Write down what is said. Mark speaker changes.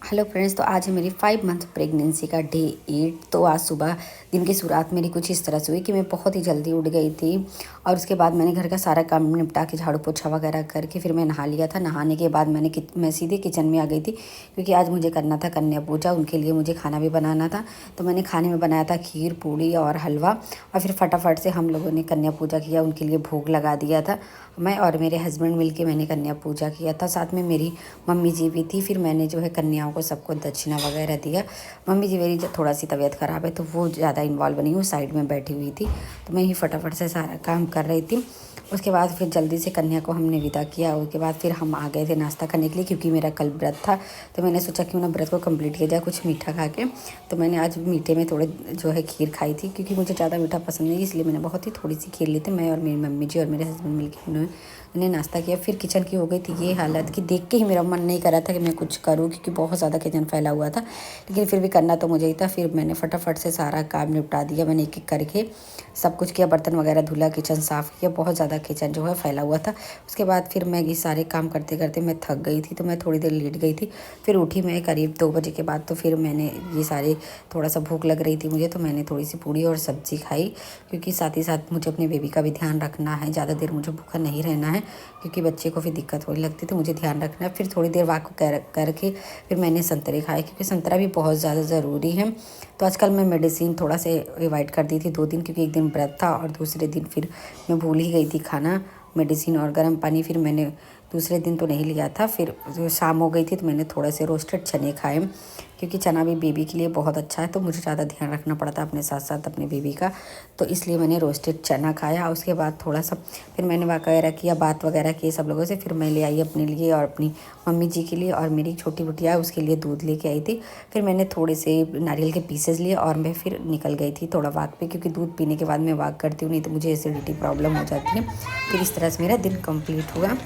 Speaker 1: Hello friends, तो आज है मेरी 5 मंथ प्रेगनेंसी का डे 8। तो आज सुबह दिन की शुरुआत मेरी कुछ इस तरह से हुई कि मैं बहुत ही जल्दी उठ गई थी और उसके बाद मैंने घर का सारा काम निपटा के झाड़ू पोछा वगैरह करके फिर मैं नहा लिया था। नहाने के बाद मैं सीधे किचन में आ गई थी क्योंकि आज मुझे करना था कन्या पूजा, उनके लिए मुझे खाना भी बनाना था। तो मैंने खाने में बनाया था खीर, पूड़ी और हलवा और फिर फटाफट से हम लोगों ने कन्या पूजा किया, उनके लिए भोग लगा दिया था। मैं और मेरे हस्बैंड मिलके मैंने कन्या पूजा किया था, साथ में मेरी मम्मी जी भी थी। फिर मैंने जो है कन्याओं को सबको दक्षिणा वगैरह दिया। मम्मी जी मेरी थोड़ा सी तबीयत ख़राब है तो वो ज़्यादा इन्वॉल्व नहीं, वो साइड में बैठी हुई थी, तो मैं ही फटाफट से सारा काम कर रही थी। उसके बाद फिर जल्दी से कन्या को हमने विदा किया। उसके बाद फिर हम आ गए थे नाश्ता करने के लिए क्योंकि मेरा कल व्रत था। तो मैंने सोचा क्यों ना व्रत को कंप्लीट किया जाए कुछ मीठा खा के। तो मैंने आज मीठे में थोड़े जो है खीर खाई थी क्योंकि मुझे ज़्यादा मीठा पसंद नहीं, इसलिए मैंने बहुत ही थोड़ी सी खीर ली थी। मैं और मेरी मम्मी जी और मेरे हस्बैंड मिलकर उन्होंने नाश्ता किया। फिर किचन की हो गई थी ये हालत कि देख के ही मेरा मन नहीं कर रहा था कि मैं कुछ करूँ क्योंकि बहुत ज़्यादा किचन फैला हुआ था, लेकिन फिर भी करना तो मुझे ही था। फिर मैंने फटाफट से सारा काम निपटा दिया, मैंने एक एक करके सब कुछ किया, बर्तन वगैरह धुला, किचन साफ़ किया। बहुत ज़्यादा किचन जो है फैला हुआ था। उसके बाद फिर मैं ये सारे काम करते करते मैं थक गई थी, तो मैं थोड़ी देर लेट गई थी। फिर उठी मैं करीब 2 बजे के बाद। तो फिर मैंने ये सारे थोड़ा सा भूख लग रही थी मुझे, तो मैंने थोड़ी सी पूड़ी और सब्ज़ी खाई क्योंकि साथ ही साथ मुझे अपने बेबी का भी ध्यान रखना है। ज़्यादा देर मुझे भूखा नहीं रहना है क्योंकि बच्चे को फिर दिक्कत होने लगती है, तो मुझे ध्यान रखना है। फिर थोड़ी देर वॉक करके फिर मैंने संतरे खाए क्योंकि संतरा भी बहुत ज़्यादा ज़रूरी है। तो आजकल मैं मेडिसिन थोड़ा से अवॉइड कर दी थी 2 दिन, क्योंकि एक दिन व्रत था और दूसरे दिन फिर मैं भूल ही गई थी खाना, मेडिसिन और गर्म पानी। फिर मैंने दूसरे दिन तो नहीं लिया था। फिर जो शाम हो गई थी तो मैंने थोड़े से रोस्टेड चने खाए क्योंकि चना भी बेबी के लिए बहुत अच्छा है, तो मुझे ज़्यादा ध्यान रखना पड़ता है अपने साथ साथ अपने बेबी का, तो इसलिए मैंने रोस्टेड चना खाया। उसके बाद थोड़ा सा फिर मैंने वगैरह किया, बात वगैरह की सब लोगों से। फिर मैं ले आई अपने लिए और अपनी मम्मी जी के लिए, और मेरी छोटी बिटिया है उसके लिए दूध लेके आई थी। फिर मैंने थोड़े से नारियल के पीसेस लिए और मैं फिर निकल गई थी थोड़ा वॉक पे, क्योंकि दूध पीने के बाद मैं वॉक करती हूँ, नहीं तो मुझे एसिडिटी प्रॉब्लम हो जाती है। फिर इस तरह से मेरा दिन कंप्लीट हुआ।